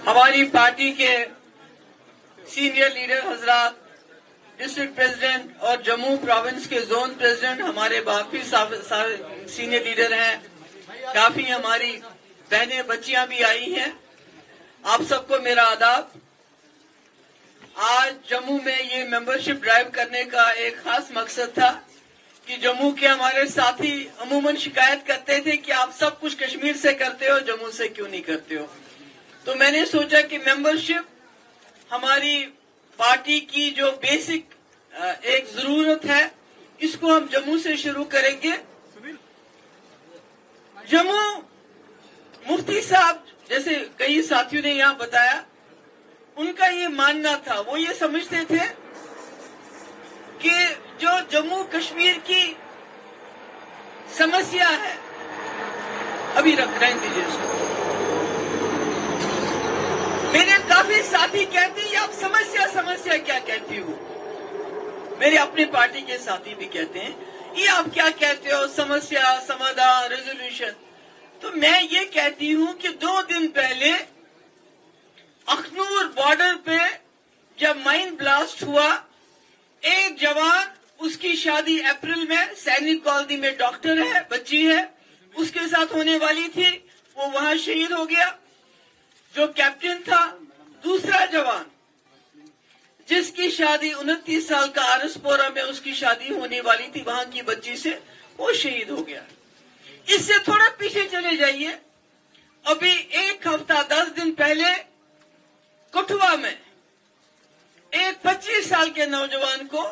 ہماری پارٹی کے senior leader حضرات، ڈسٹرکٹ پریزیڈنٹ اور جموں پروونس کے زون پریزیڈنٹ ہمارے باقی سینئر لیڈر ہیں، کافی ہماری بہنیں بچیاں بھی آئی ہیں، آپ سب کو میرا آداب۔ آج جموں میں یہ ممبرشپ ڈرائیو کرنے کا ایک خاص مقصد تھا کہ جموں کے ہمارے ساتھی عموماً شکایت کرتے تھے کہ آپ سب کچھ کشمیر سے کرتے ہو، جموں سے کیوں نہیں کرتے ہو۔ تو میں نے سوچا کہ ممبرشپ ہماری پارٹی کی جو بیسک ایک ضرورت ہے، اس کو ہم جموں سے شروع کریں گے۔ جموں مفتی صاحب جیسے کئی ساتھیوں نے یہاں بتایا، ان کا یہ ماننا تھا، وہ یہ سمجھتے تھے کہ جو جموں کشمیر کی سمسیا ہے، ابھی رہنے دیجیے اس کو، میرے کافی ساتھی کہتے ہیں آپ سمسیا کیا کہتی ہو، میرے اپنے پارٹی کے ساتھی بھی کہتے ہیں یہ آپ کیا کہتے ہو، سمسیا سمادھان ریزولوشن۔ تو میں یہ کہتی ہوں کہ 2 دن پہلے اخنور بارڈر پہ جب مائن بلاسٹ ہوا، ایک جوان، اس کی شادی اپریل میں سینک کالونی میں ڈاکٹر ہے، بچی ہے، اس کے ساتھ ہونے والی تھی، وہ وہاں شہید ہو گیا جو کیپٹن تھا۔ دوسرا جوان جس کی شادی 29 سال کا آرس پورہ میں اس کی شادی ہونے والی تھی وہاں کی بچی سے، وہ شہید ہو گیا۔ اس سے تھوڑا پیچھے چلے جائیے، ابھی 1 ہفتہ 10 دن پہلے کٹھوا میں ایک 25 سال کے نوجوان کو،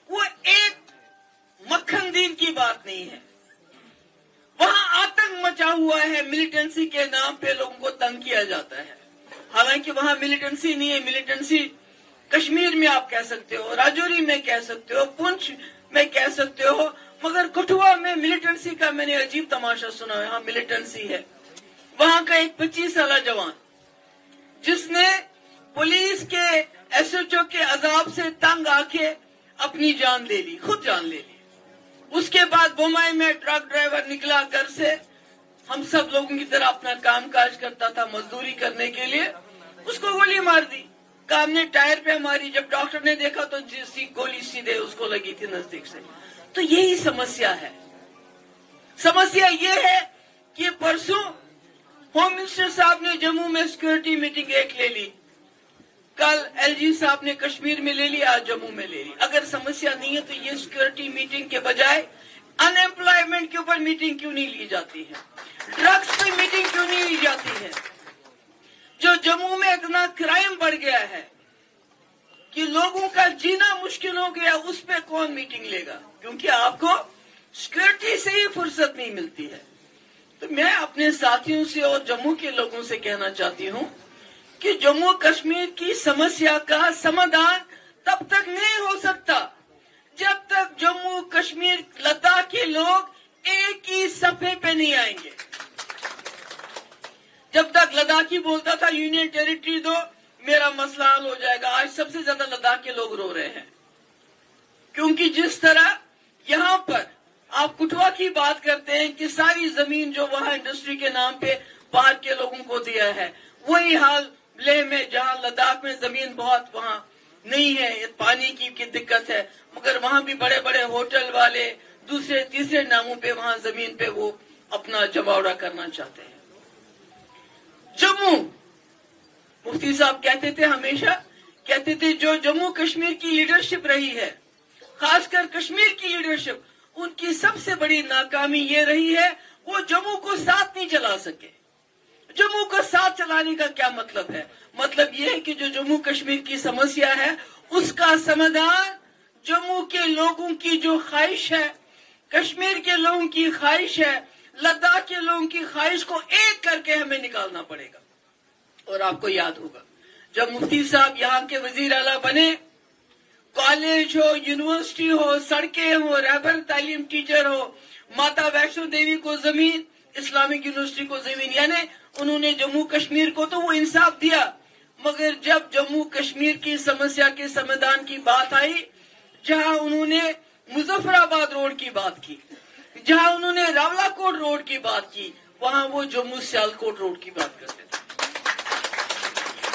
وہ ایک مکھن دین کی بات نہیں ہے، وہاں آتنک مچا ہوا ہے، ملیٹنسی کے نام پہ لوگوں کو تنگ کیا جاتا ہے، حالانکہ وہاں ملیٹنسی نہیں ہے۔ ملیٹنسی کشمیر میں آپ کہہ سکتے ہو، راجوری میں کہہ سکتے ہو، پونچھ میں کہہ سکتے ہو، مگر کٹھوا میں ملیٹنسی کا میں نے عجیب تماشا سنا ہے، ہاں ملیٹنسی ہے۔ وہاں کا ایک 25 سالہ جوان جس نے پولیس کے ایس ایچ او کے عذاب سے تنگ آ کے اپنی جان لے لی، خود جان لے لی۔ اس کے بعد بومائی میں ٹرک ڈرائیور نکلا گھر سے، ہم سب لوگوں کی طرح اپنا کام کاج کرتا تھا مزدوری کرنے کے لیے، اس کو گولی مار دی، کام نے ٹائر پہ ماری، جب ڈاکٹر نے دیکھا تو گولی سیدھے اس کو لگی تھی نزدیک سے۔ تو یہی سمسیا ہے۔ سمسیا یہ ہے کہ پرسوں ہوم منسٹر صاحب نے جموں میں سیکورٹی میٹنگ ایک لے لی، کل ایل جی صاحب نے کشمیر میں لے لی، آج جموں میں لے لی۔ اگر سمسیا نہیں ہے تو یہ سیکورٹی میٹنگ کے بجائے ان ایمپلائمنٹ کے اوپر میٹنگ کیوں نہیں لی جاتی ہے، ڈرگس پہ میٹنگ کیوں نہیں لی جاتی ہے؟ جو جموں میں اتنا کرائم بڑھ گیا ہے کہ لوگوں کا جینا مشکل ہو گیا، اس پہ کون میٹنگ لے گا؟ کیونکہ آپ کو سیکورٹی سے ہی فرصت نہیں ملتی ہے۔ تو میں اپنے ساتھیوں سے اور جموں کے لوگوں سے کہنا چاہتی ہوں کہ جموں کشمیر کی سمسیا کا سمادھان تب تک نہیں ہو سکتا جب تک جموں کشمیر لداخ کے لوگ ایک ہی صفحے پہ نہیں آئیں گے۔ جب تک لداخی بولتا تھا یونین ٹیریٹری دو، میرا مسئلہ حل ہو جائے گا، آج سب سے زیادہ لداخ کے لوگ رو رہے ہیں، کیونکہ جس طرح یہاں پر آپ کٹھوا کی بات کرتے ہیں کہ ساری زمین جو وہاں انڈسٹری کے نام پہ باہر کے لوگوں کو دیا ہے، وہی حال لیہ میں، جہاں لداخ میں زمین بہت وہاں نہیں ہے، پانی کی دقت ہے، مگر وہاں بھی بڑے بڑے ہوٹل والے دوسرے تیسرے ناموں پہ وہاں زمین پہ وہ اپنا جماوڑا کرنا چاہتے ہیں۔ جموں مفتی صاحب کہتے تھے، ہمیشہ کہتے تھے، جو جموں کشمیر کی لیڈرشپ رہی ہے، خاص کر کشمیر کی لیڈرشپ، ان کی سب سے بڑی ناکامی یہ رہی ہے وہ جموں کو ساتھ نہیں چلا سکے۔ جموں کو ساتھ چلانے کا کیا مطلب ہے؟ مطلب یہ ہے کہ جو جموں کشمیر کی سمسیا ہے اس کا سمادھان جموں کے لوگوں کی جو خواہش ہے، کشمیر کے لوگوں کی خواہش ہے، لداخ کے لوگوں کی خواہش کو ایک کر کے ہمیں نکالنا پڑے گا۔ اور آپ کو یاد ہوگا جب مفتی صاحب یہاں کے وزیر اعلیٰ بنے، کالج ہو، یونیورسٹی ہو، سڑکیں ہو، رہبر تعلیم ٹیچر ہو، ماتا ویشنو دیوی کو زمین، اسلامک یونیورسٹی کو زمین، یعنی انہوں نے جموں کشمیر کو تو وہ انصاف دیا، مگر جب جموں کشمیر کی سمسیا کے سمادھان کی بات آئی، جہاں انہوں نے مظفر آباد روڈ کی بات کی، جہاں انہوں نے راولا کوٹ روڈ کی بات کی، وہاں وہ جموں سیالکوٹ روڈ کی بات کرتے تھے۔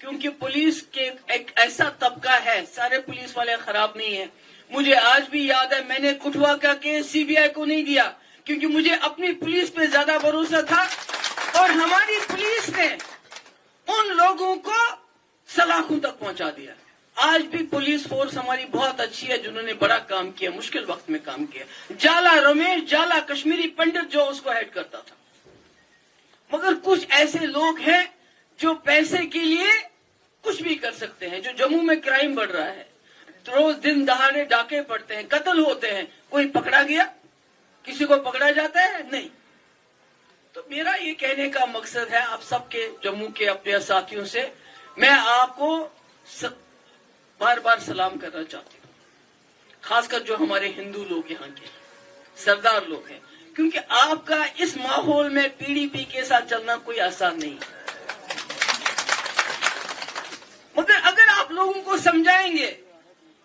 کیونکہ پولیس کے ایک ایسا طبقہ ہے, سارے پولیس والے خراب نہیں ہیں. مجھے آج بھی یاد ہے, میں نے کٹھوا کا کیس CBI کو نہیں دیا کیونکہ مجھے اپنی پولیس پہ زیادہ بھروسہ تھا, اور ہماری پولیس نے ان لوگوں کو سلاخوں تک پہنچا دیا. آج بھی پولیس فورس ہماری بہت اچھی ہے, جنہوں نے بڑا کام کیا, مشکل وقت میں کام کیا. جالا رمیش جالا کشمیری پنڈت جو اس کو ہیڈ کرتا تھا. مگر کچھ ایسے لوگ ہیں جو پیسے کے لیے کچھ بھی کر سکتے ہیں. جو جموں میں کرائم بڑھ رہا ہے, روز دن دہاڑے ڈاکے پڑتے ہیں, قتل ہوتے ہیں, کوئی پکڑا گیا؟ کسی کو پکڑا جاتا ہے؟ نہیں. تو میرا یہ کہنے کا مقصد ہے آپ سب کے, جموں کے اپنے ساتھیوں سے میں آپ کو بار بار سلام کرنا چاہتی ہوں, خاص کر جو ہمارے ہندو لوگ یہاں کے سردار لوگ ہیں, کیونکہ آپ کا اس ماحول میں PDP کے ساتھ چلنا کوئی آسان نہیں ہے. مگر اگر آپ لوگوں کو سمجھائیں گے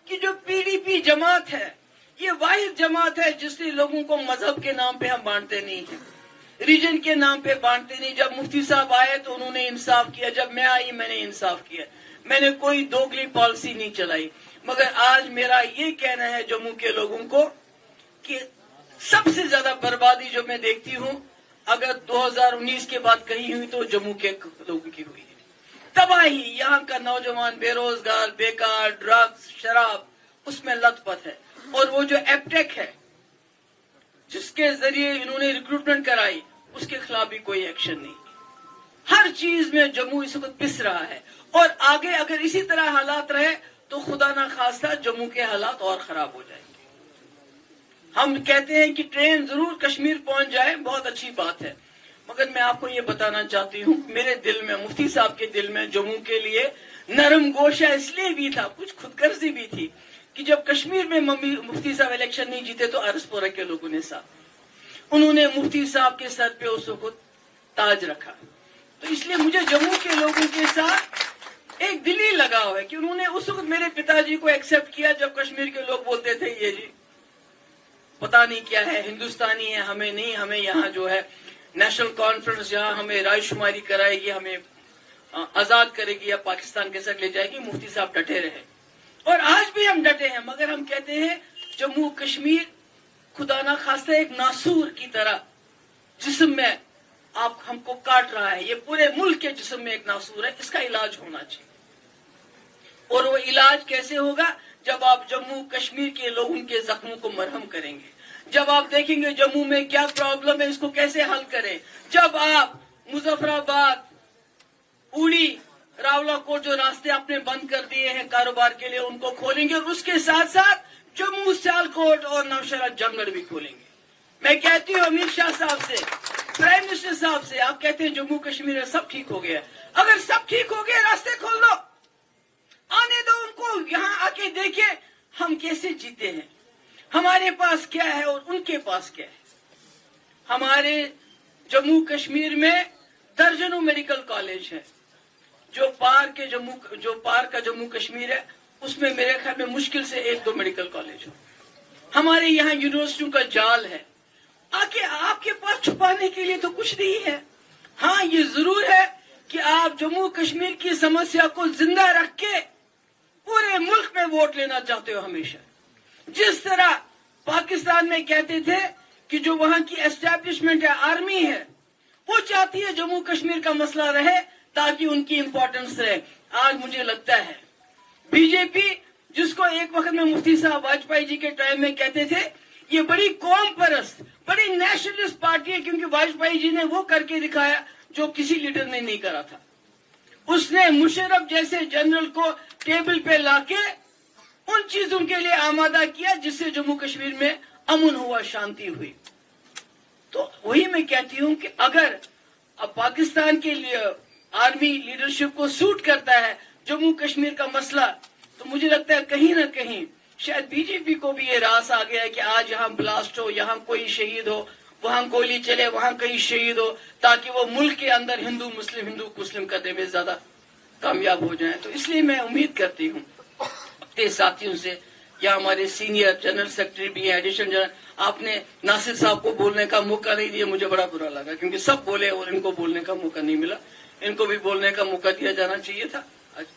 کہ جو PDP جماعت ہے یہ واحد جماعت ہے جس نے لوگوں کو مذہب کے نام پہ ہم بانٹتے نہیں ہیں, ریجن کے نام پہ بانٹتے نہیں. جب مفتی صاحب آئے تو انہوں نے انصاف کیا, جب میں آئی میں نے انصاف کیا, میں نے کوئی دوگلی پالیسی نہیں چلائی. مگر آج میرا یہ کہنا ہے جموں کے لوگوں کو کہ سب سے زیادہ بربادی جو میں دیکھتی ہوں اگر 2019 کے بعد کہیں ہوئی تو جموں کے لوگوں کی ہوئی. تباہی, یہاں کا نوجوان بے روزگار, بیکار, ڈرگز, شراب اس میں لت پت ہے. اور وہ جو ایپٹیک ہے جس کے ذریعے انہوں نے ریکروٹمنٹ کرائی اس کے خلاف بھی کوئی ایکشن نہیں. ہر چیز میں جموں اس وقت پس رہا ہے, اور آگے اگر اسی طرح حالات رہے تو خدا نہ خواستہ جموں کے حالات اور خراب ہو جائیں گے. ہم کہتے ہیں کہ ٹرین ضرور کشمیر پہنچ جائے, بہت اچھی بات ہے, مگر میں آپ کو یہ بتانا چاہتی ہوں میرے دل میں, مفتی صاحب کے دل میں جموں کے لیے نرم گوشہ اس لیے بھی تھا, کچھ خود غرضی بھی تھی کہ جب کشمیر میں مفتی صاحب الیکشن نہیں جیتے تو ارسپورہ کے لوگوں نے انہوں نے مفتی صاحب کے سر پہ اس وقت تاج رکھا. تو اس لیے مجھے جموں کے لوگوں کے ساتھ ایک دلی لگاؤ ہے کہ انہوں نے اس وقت میرے پتا جی کو ایکسپٹ کیا جب کشمیر کے لوگ بولتے تھے یہ جی پتا نہیں کیا ہے, ہندوستانی ہے, ہمیں نہیں, ہمیں یہاں جو ہے نیشنل کانفرنس جہاں ہمیں رائے شماری کرائے گی, ہمیں آزاد کرے گی یا پاکستان کے ساتھ لے جائے گی. مفتی صاحب ڈٹے رہے اور آج بھی ہم ڈٹے ہیں, مگر ہم کہتے ہیں جموں کشمیر خدا نہ خواستہ ایک ناسور کی طرح جسم میں آپ ہم کو کاٹ رہا ہے. یہ پورے ملک کے جسم میں ایک ناسور ہے, اس کا علاج ہونا چاہیے. اور وہ علاج کیسے ہوگا؟ جب آپ جموں کشمیر کے لوگوں کے زخموں کو مرہم کریں گے, جب آپ دیکھیں گے جموں میں کیا پرابلم ہے اس کو کیسے حل کریں, جب آپ مظفر آباد, اوڑی, راولا کوٹ جو راستے آپ نے بند کر دیے ہیں کاروبار کے لیے ان کو کھولیں گے, اور اس کے ساتھ ساتھ جموں سیالکوٹ اور نوشہرہ جنگل بھی کھولیں گے. میں کہتی ہوں امت شاہ صاحب سے, پرائم منسٹر صاحب سے, آپ کہتے ہیں جموں کشمیر میں سب ٹھیک ہو گیا, اگر سب ٹھیک ہو گیا راستے کھول دو, آنے دو ان کو, یہاں آ کے دیکھیں ہم کیسے جیتے ہیں, ہمارے پاس کیا ہے اور ان کے پاس کیا ہے. ہمارے جموں کشمیر میں درجنوں میڈیکل کالج ہیں. جو پار کا جموں کشمیر ہے اس میں میرے خیال میں مشکل سے 1-2 میڈیکل کالج ہو. ہمارے یہاں یونیورسٹیوں کا جال ہے, آپ کے پاس چھپانے کے لیے تو کچھ نہیں ہے. ہاں یہ ضرور ہے کہ آپ جموں کشمیر کی سمسیا کو زندہ رکھ کے پورے ملک میں ووٹ لینا چاہتے ہو ہمیشہ. جس طرح پاکستان میں کہتے تھے کہ جو وہاں کی اسٹیبلشمنٹ ہے, آرمی ہے, وہ چاہتی ہے جموں کشمیر کا مسئلہ رہے تاکہ ان کی امپورٹنس رہے. آج مجھے لگتا ہے BJP جس کو ایک وقت میں مفتی صاحب واجپئی جی کے ٹائم میں کہتے تھے یہ بڑی قوم پرست, بڑی نیشنلسٹ پارٹی ہے, کیونکہ واجپئی جی نے وہ کر کے دکھایا جو کسی لیڈر نے نہیں کرا تھا. اس نے مشرف جیسے جنرل کو ٹیبل پہ لا کے ان چیزوں کے لیے آمادہ کیا جس سے جموں کشمیر میں امن ہوا, شانتی ہوئی. تو وہی میں کہتی ہوں کہ اگر اب پاکستان کے لیے آرمی لیڈرشپ کو سوٹ کرتا ہے جموں کشمیر کا مسئلہ, تو مجھے لگتا ہے کہیں نہ کہیں شاید BJP کو بھی یہ راز آ گیا ہے کہ آج یہاں بلاسٹ ہو, یہاں کوئی شہید ہو, وہاں گولی چلے, وہاں کہیں شہید ہو, تاکہ وہ ملک کے اندر ہندو مسلم کرنے میں زیادہ کامیاب ہو جائیں. تو اس لیے میں امید کرتی ہوں اپنے ساتھیوں سے, یا ہمارے سینئر جنرل سیکرٹری بھی ہیں, ایڈیشنل جنرل, آپ نے ناصر صاحب کو بولنے کا موقع نہیں دیا, مجھے بڑا برا لگا کیونکہ سب بولے اور ان کو بولنے کا موقع نہیں ملا. ان کو بھی بولنے کا موقع دیا جانا چاہیے تھا.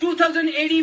2008